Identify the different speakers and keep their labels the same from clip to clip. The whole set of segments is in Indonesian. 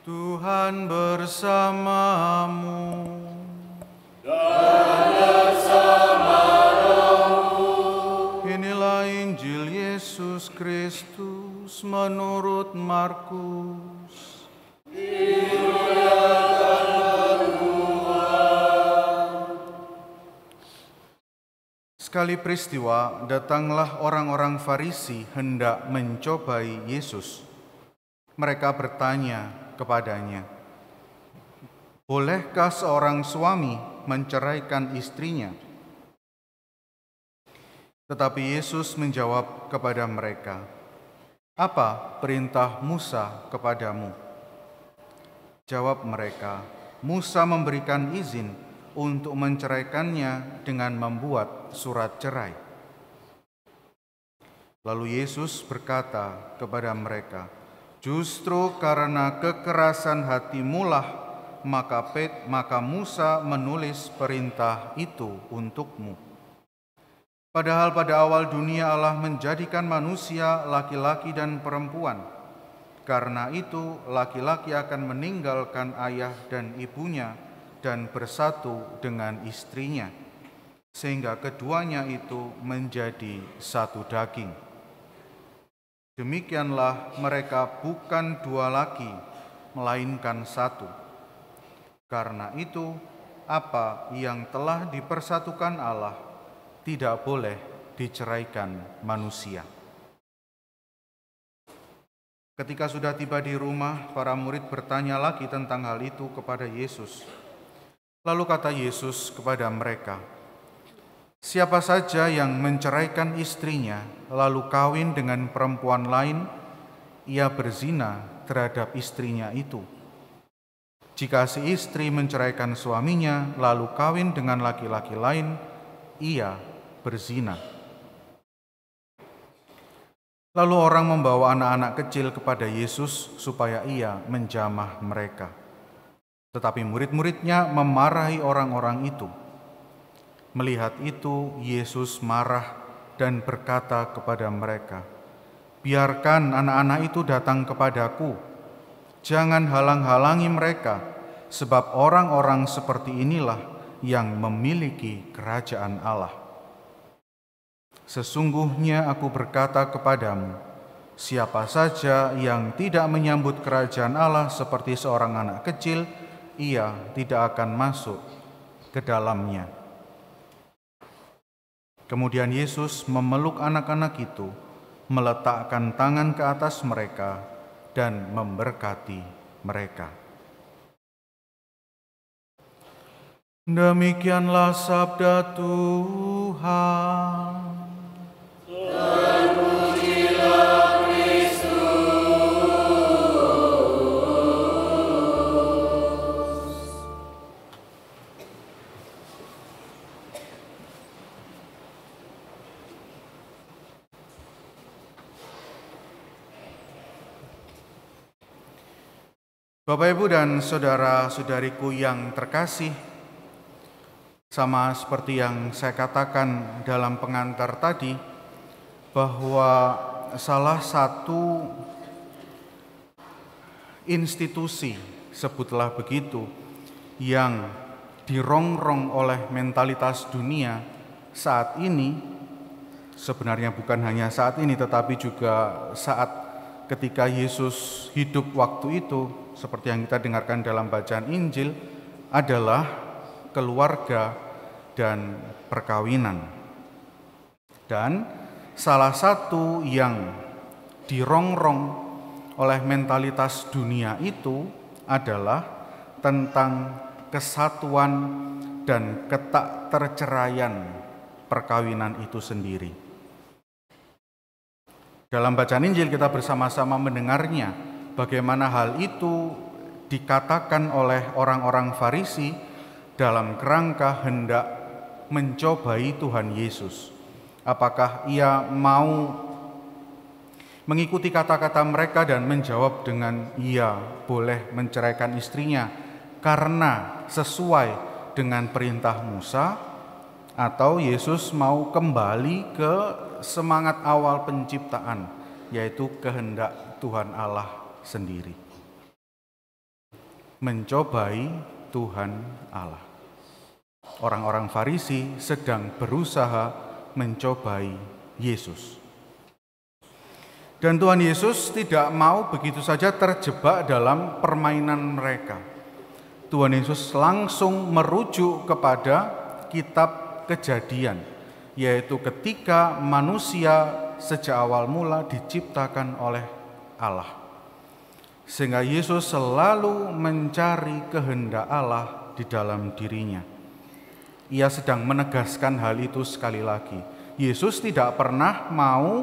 Speaker 1: Tuhan bersamamu.
Speaker 2: Dan bersama rohmu.
Speaker 1: Inilah Injil Yesus Kristus menurut Markus. Sekali peristiwa, datanglah orang-orang Farisi hendak mencobai Yesus. Mereka bertanya kepadanya, "Bolehkah seorang suami menceraikan istrinya?" Tetapi Yesus menjawab kepada mereka, "Apa perintah Musa kepadamu?" Jawab mereka, "Musa memberikan izin untuk menceraikannya dengan membuat surat cerai." Lalu Yesus berkata kepada mereka, "Justru karena kekerasan hatimulah maka Musa menulis perintah itu untukmu. Padahal pada awal dunia Allah menjadikan manusia laki-laki dan perempuan. Karena itu laki-laki akan meninggalkan ayah dan ibunya dan bersatu dengan istrinya, sehingga keduanya itu menjadi satu daging. Demikianlah mereka bukan dua laki, melainkan satu. Karena itu, apa yang telah dipersatukan Allah tidak boleh diceraikan manusia." Ketika sudah tiba di rumah, para murid bertanya lagi tentang hal itu kepada Yesus. Lalu kata Yesus kepada mereka, "Siapa saja yang menceraikan istrinya lalu kawin dengan perempuan lain, ia berzina terhadap istrinya itu. Jika si istri menceraikan suaminya lalu kawin dengan laki-laki lain, ia berzina." Lalu orang membawa anak-anak kecil kepada Yesus supaya ia menjamah mereka. Tetapi murid-muridnya memarahi orang-orang itu. Melihat itu, Yesus marah dan berkata kepada mereka, "Biarkan anak-anak itu datang kepadaku. Jangan halang-halangi mereka, sebab orang-orang seperti inilah yang memiliki kerajaan Allah. Sesungguhnya aku berkata kepadamu, siapa saja yang tidak menyambut kerajaan Allah seperti seorang anak kecil, ia tidak akan masuk ke dalamnya." Kemudian Yesus memeluk anak-anak itu, meletakkan tangan ke atas mereka, dan memberkati mereka. Demikianlah sabda Tuhan.
Speaker 2: Terpujilah Kristus.
Speaker 1: Bapak, Ibu, dan saudara-saudariku yang terkasih, sama seperti yang saya katakan dalam pengantar tadi, bahwa salah satu institusi, sebutlah begitu, yang dirongrong oleh mentalitas dunia saat ini, sebenarnya bukan hanya saat ini tetapi juga saat ketika Yesus hidup waktu itu, seperti yang kita dengarkan dalam bacaan Injil, adalah keluarga dan perkawinan. Dan salah satu yang dirongrong oleh mentalitas dunia itu adalah tentang kesatuan dan ketakterceraian perkawinan itu sendiri. Dalam bacaan Injil kita bersama-sama mendengarnya bagaimana hal itu dikatakan oleh orang-orang Farisi dalam kerangka hendak mencobai Tuhan Yesus. Apakah ia mau mengikuti kata-kata mereka dan menjawab dengan ia boleh menceraikan istrinya karena sesuai dengan perintah Musa, atau Yesus mau kembali ke semangat awal penciptaan, yaitu kehendak Tuhan Allah sendiri. mencobai Tuhan Allah. Orang-orang Farisi sedang berusaha mencobai Yesus. Dan Tuhan Yesus tidak mau begitu saja terjebak dalam permainan mereka. Tuhan Yesus langsung merujuk kepada kitab Kejadian, yaitu ketika manusia sejak awal mula diciptakan oleh Allah. Sehingga Yesus selalu mencari kehendak Allah di dalam dirinya. Ia sedang menegaskan hal itu sekali lagi. Yesus tidak pernah mau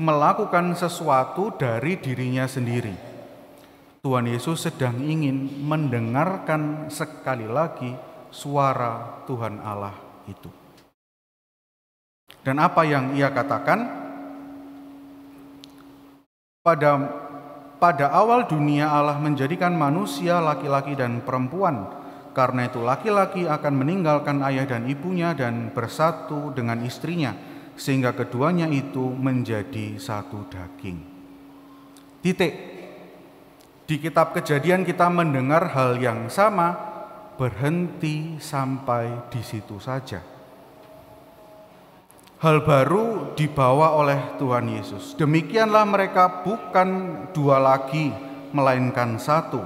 Speaker 1: melakukan sesuatu dari dirinya sendiri. Tuhan Yesus sedang ingin mendengarkan sekali lagi suara Tuhan Allah itu. Dan apa yang ia katakan? Pada awal dunia Allah menjadikan manusia laki-laki dan perempuan. Karena itu laki-laki akan meninggalkan ayah dan ibunya dan bersatu dengan istrinya, sehingga keduanya itu menjadi satu daging. Titik. Di kitab Kejadian kita mendengar hal yang sama, berhenti sampai di situ saja. Hal baru dibawa oleh Tuhan Yesus. Demikianlah mereka bukan dua lagi, melainkan satu.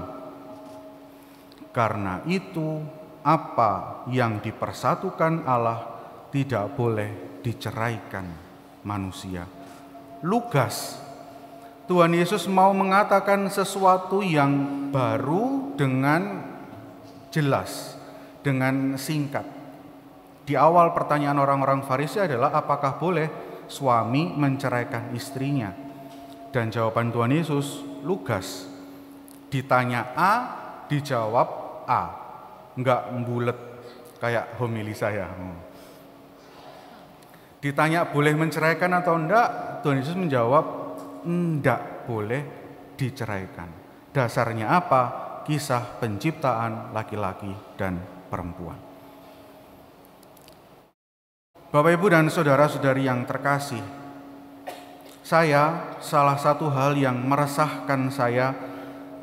Speaker 1: Karena itu, apa yang dipersatukan Allah tidak boleh diceraikan manusia. Lugas, Tuhan Yesus mau mengatakan sesuatu yang baru dengan jelas, dengan singkat. Di awal pertanyaan orang-orang Farisi adalah apakah boleh suami menceraikan istrinya? Dan jawaban Tuhan Yesus lugas. Ditanya A, dijawab A. Enggak bulet kayak homili saya. Ditanya boleh menceraikan atau enggak? Tuhan Yesus menjawab enggak boleh diceraikan. Dasarnya apa? Kisah penciptaan laki-laki dan perempuan. Bapak, Ibu, dan saudara-saudari yang terkasih, salah satu hal yang meresahkan saya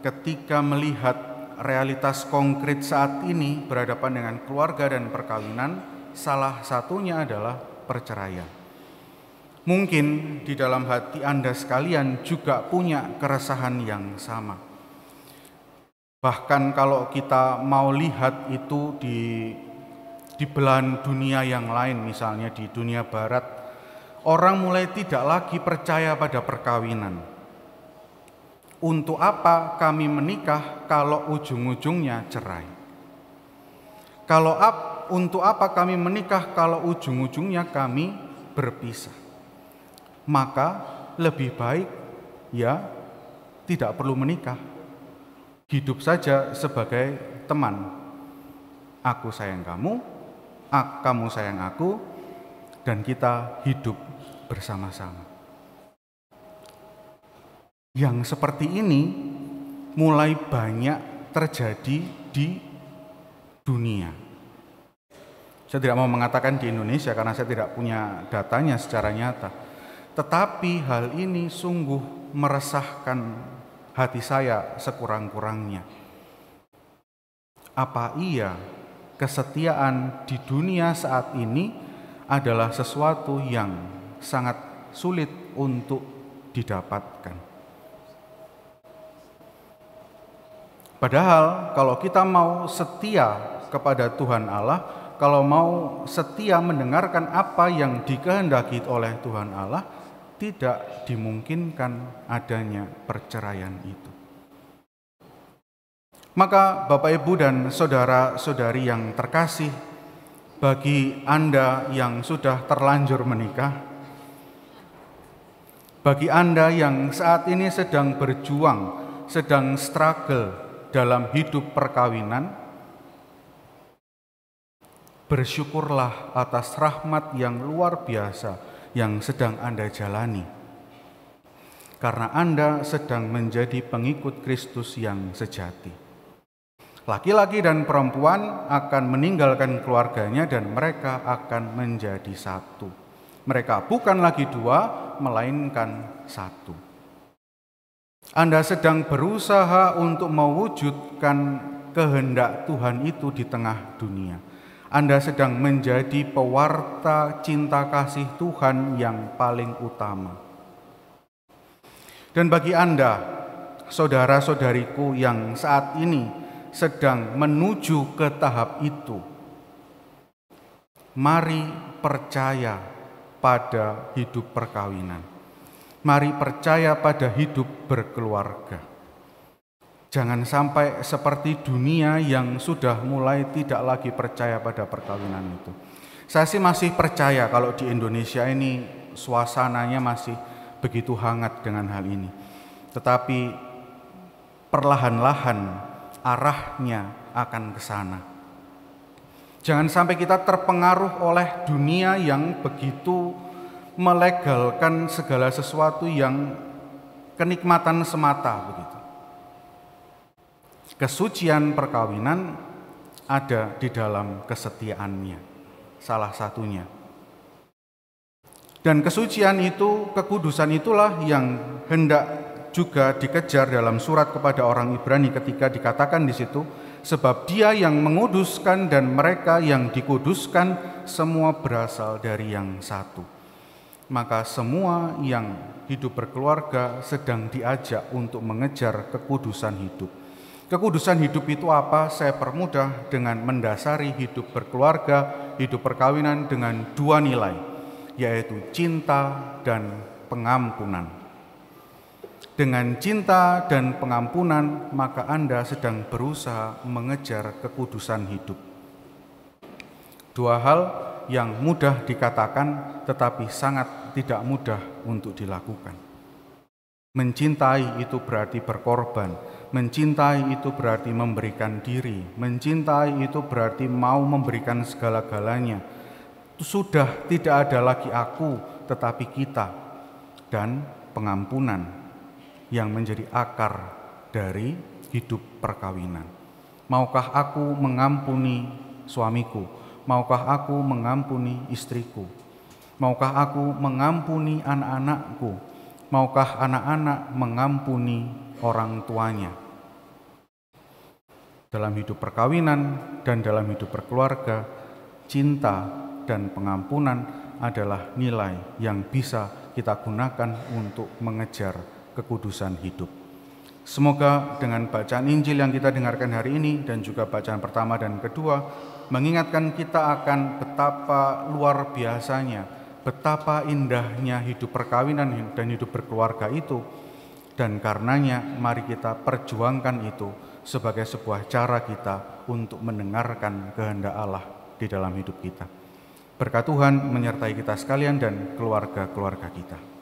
Speaker 1: ketika melihat realitas konkret saat ini berhadapan dengan keluarga dan perkawinan, salah satunya adalah perceraian. Mungkin di dalam hati Anda sekalian juga punya keresahan yang sama. Bahkan kalau kita mau lihat itu di belahan dunia yang lain, misalnya di dunia barat, orang mulai tidak lagi percaya pada perkawinan. Untuk apa kami menikah kalau ujung-ujungnya cerai? Untuk apa kami menikah kalau ujung-ujungnya kami berpisah? Maka lebih baik ya tidak perlu menikah. Hidup saja sebagai teman. Aku sayang kamu, kamu sayang aku, dan kita hidup bersama-sama. Yang seperti ini mulai banyak terjadi di dunia. Saya tidak mau mengatakan di Indonesia karena saya tidak punya datanya secara nyata. Tetapi hal ini sungguh meresahkan hati saya sekurang-kurangnya. Apa iya kesetiaan di dunia saat ini adalah sesuatu yang sangat sulit untuk didapatkan? Padahal kalau kita mau setia kepada Tuhan Allah, kalau mau setia mendengarkan apa yang dikehendaki oleh Tuhan Allah, tidak dimungkinkan adanya perceraian itu. Maka Bapak, Ibu, dan saudara-saudari yang terkasih, bagi Anda yang sudah terlanjur menikah, bagi Anda yang saat ini sedang berjuang, sedang struggle dalam hidup perkawinan, bersyukurlah atas rahmat yang luar biasa yang sedang Anda jalani. Karena Anda sedang menjadi pengikut Kristus yang sejati. Laki-laki dan perempuan akan meninggalkan keluarganya dan mereka akan menjadi satu. Mereka bukan lagi dua, melainkan satu. Anda sedang berusaha untuk mewujudkan kehendak Tuhan itu di tengah dunia. Anda sedang menjadi pewarta cinta kasih Tuhan yang paling utama. Dan bagi Anda, saudara-saudariku yang saat ini sedang menuju ke tahap itu, mari percaya pada hidup perkawinan. Mari percaya pada hidup berkeluarga. Jangan sampai seperti dunia yang sudah mulai tidak lagi percaya pada perkawinan itu. Saya sih masih percaya kalau di Indonesia ini suasananya masih begitu hangat dengan hal ini. Tetapi perlahan-lahan arahnya akan ke sana. Jangan sampai kita terpengaruh oleh dunia yang begitu melegalkan segala sesuatu yang kenikmatan semata begitu. Kesucian perkawinan ada di dalam kesetiaannya, salah satunya. Dan kesucian itu, kekudusan itulah yang hendak juga dikejar dalam surat kepada orang Ibrani ketika dikatakan di situ, sebab Dia yang menguduskan dan mereka yang dikuduskan semua berasal dari yang satu. Maka semua yang hidup berkeluarga sedang diajak untuk mengejar kekudusan hidup. Kekudusan hidup itu apa? Saya permudah dengan mendasari hidup berkeluarga, hidup perkawinan dengan dua nilai, yaitu cinta dan pengampunan. Dengan cinta dan pengampunan, maka Anda sedang berusaha mengejar kekudusan hidup. Dua hal yang mudah dikatakan tetapi sangat tidak mudah untuk dilakukan. Mencintai itu berarti berkorban, mencintai itu berarti memberikan diri, mencintai itu berarti mau memberikan segala-galanya. Sudah tidak ada lagi aku tetapi kita, dan pengampunan yang menjadi akar dari hidup perkawinan. Maukah aku mengampuni suamiku? Maukah aku mengampuni istriku? Maukah aku mengampuni anak-anakku? Maukah anak-anak mengampuni orang tuanya? Dalam hidup perkawinan dan dalam hidup berkeluarga, cinta dan pengampunan adalah nilai yang bisa kita gunakan untuk mengejar kekudusan hidup. Semoga dengan bacaan Injil yang kita dengarkan hari ini dan juga bacaan pertama dan kedua mengingatkan kita akan betapa luar biasanya, betapa indahnya hidup perkawinan dan hidup berkeluarga itu, dan karenanya mari kita perjuangkan itu sebagai sebuah cara kita untuk mendengarkan kehendak Allah di dalam hidup kita. Berkat Tuhan menyertai kita sekalian dan keluarga-keluarga kita.